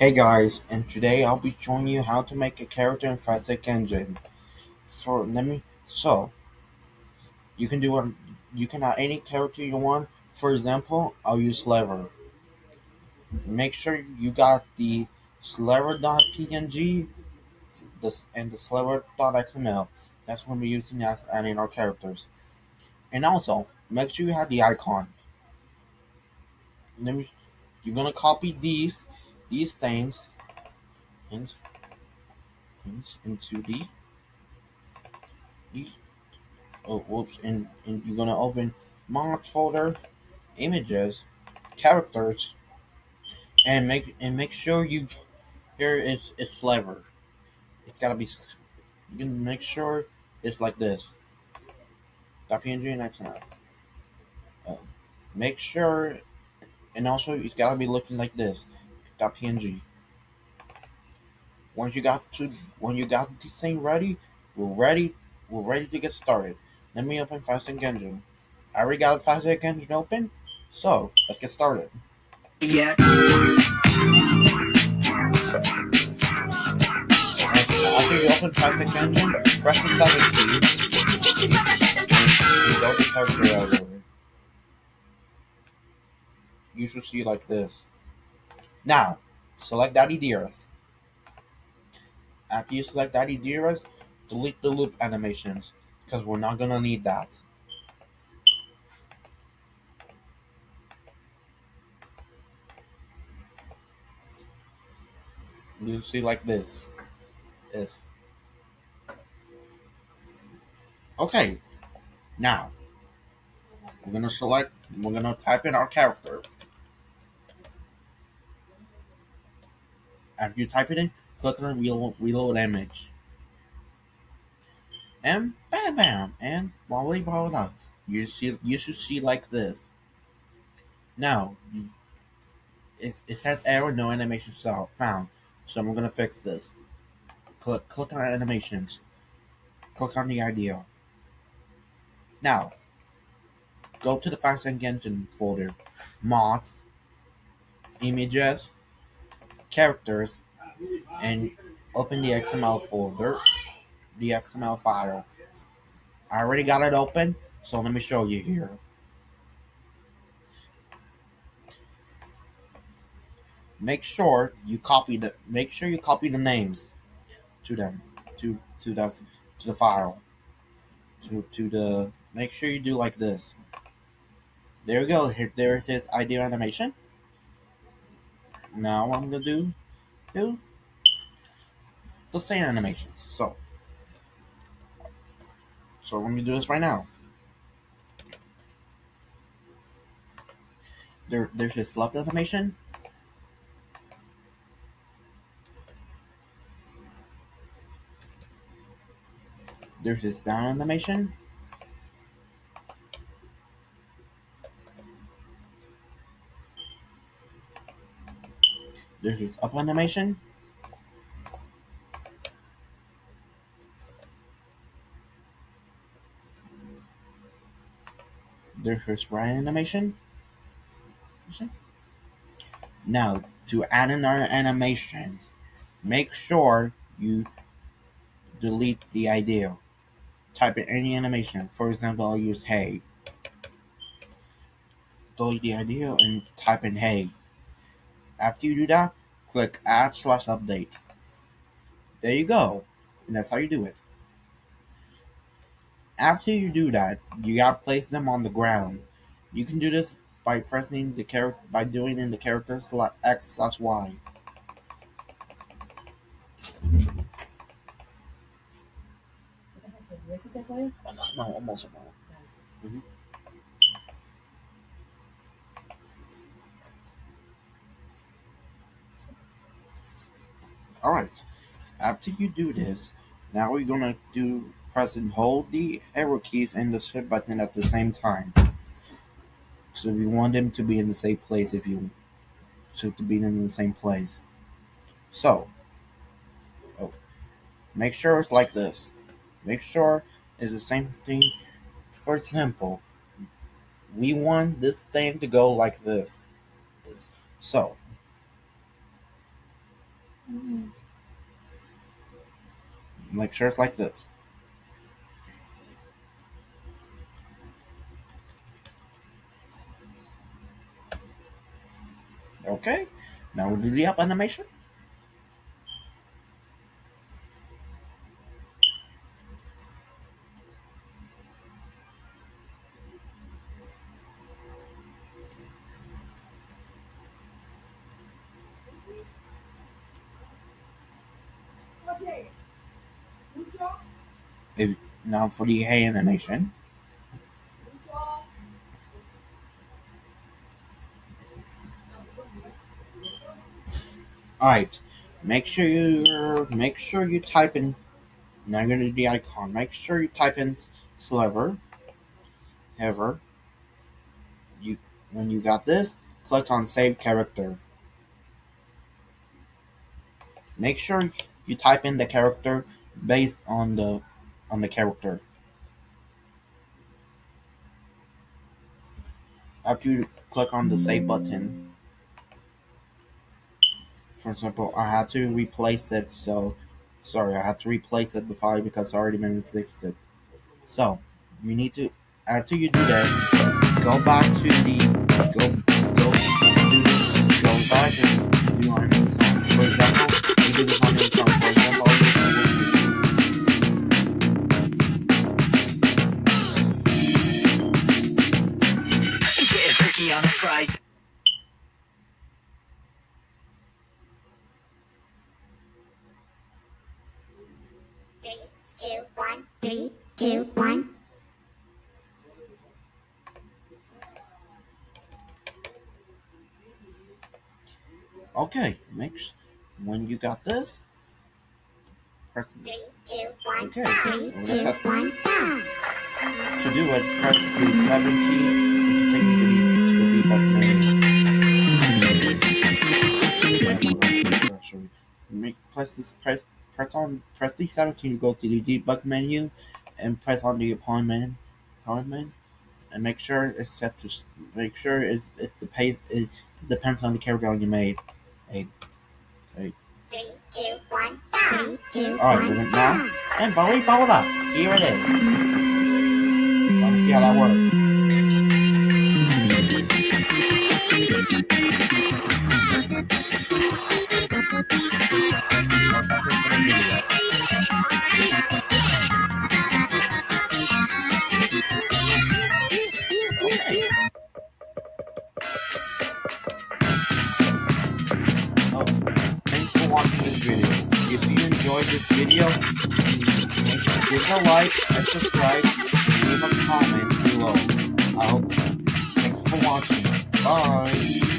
Hey guys, and today I'll be showing you how to make a character in Physics Engine. So you can you can add any character you want. For example, I'll use Sliver. Make sure you got the Sliver.png and the Sliver.xml. That's when we're using adding our characters. And also, make sure you have the icon. Let me, you're gonna copy these things in, into the and you're gonna open mods folder, images, characters, and make sure you here is Sliver. It's gotta be. You can make sure it's like this. .png and XML. Uh, make sure, and also it's gotta be looking like this. .png. Once you got to when you got the thing ready, we're ready. We're ready to get started. Let me open Fast Engine. I already got a Fast Engine open, so let's get started. Yeah. After you open Python Engine, press the 7 key and go to character editor. You should see like this. Now, select Daddy Dearest. After you select Daddy Dearest, delete the loop animations, because we're not gonna need that. You see like this. This. Okay, now we're gonna type in our character. After you type it in, click on reload image. And bam bam and blah blah blah blah. You should see like this. Now it says error, no animation found. So I'm gonna fix this. Click on animations. Click on the idea. Now go to the Fast Engine folder, mods, images, characters, and open the XML folder, the XML file. I already got it open, so let me show you here. Make sure you copy the names to them to the file to the make sure you do like this. There we go. Here, there it is. Idea animation. Now what I'm gonna do the same animations. So let me do this right now. There's his left animation. There's his down animation. There's his up animation. There's his right animation. Now to add another animation, make sure you delete the idea. Type in any animation. For example, I'll use hey. Delete the idea and type in hey. After you do that, click add/update. There you go. And that's how you do it. After you do that, you gotta place them on the ground. You can do this by pressing the character by doing in the character X/Y. No, almost. Mhm. All right. After you do this, now we're gonna do press and hold the arrow keys and the shift button at the same time. So we want them to be in the same place if you so to be in the same place. So oh, make sure it's like this. Make sure it's the same thing. For example, we want this thing to go like this. So Make sure it's like this. Okay. Now we'll do the up animation. If, now for the hay animation. Alright. Make sure you type in. Now you're gonna do the icon. Make sure you type in sliver. Ever. You when you got this, click on save character. Make sure you type in the character based on the character. After you click on the save button, for example, I had to replace it. So sorry, I had to replace it the file because it's already been existed. So you need to after you do that, go back to the go back and do our new song. For example, we do this on new song. For example, Get a turkey on a fry. 3, 2, 1. 3, 2, 1. okay, when you got this, press 3, 2, 1. okay. 3, 2, 1. To do it, press the 7 key, which is taking you to the debug menu. Press the 7 key to go to the debug menu, and press on the appointment, and make sure it's set to. Make sure it the pace it depends on the character you made. 8, 8. 3, 2, 1. 3, 2, 1. Alright, we're now. And believe that, here it is. Let's see how that works. Oh, thanks for watching this video. If you enjoyed this video, give it a like and subscribe and leave a comment below. Thanks for watching. Bye.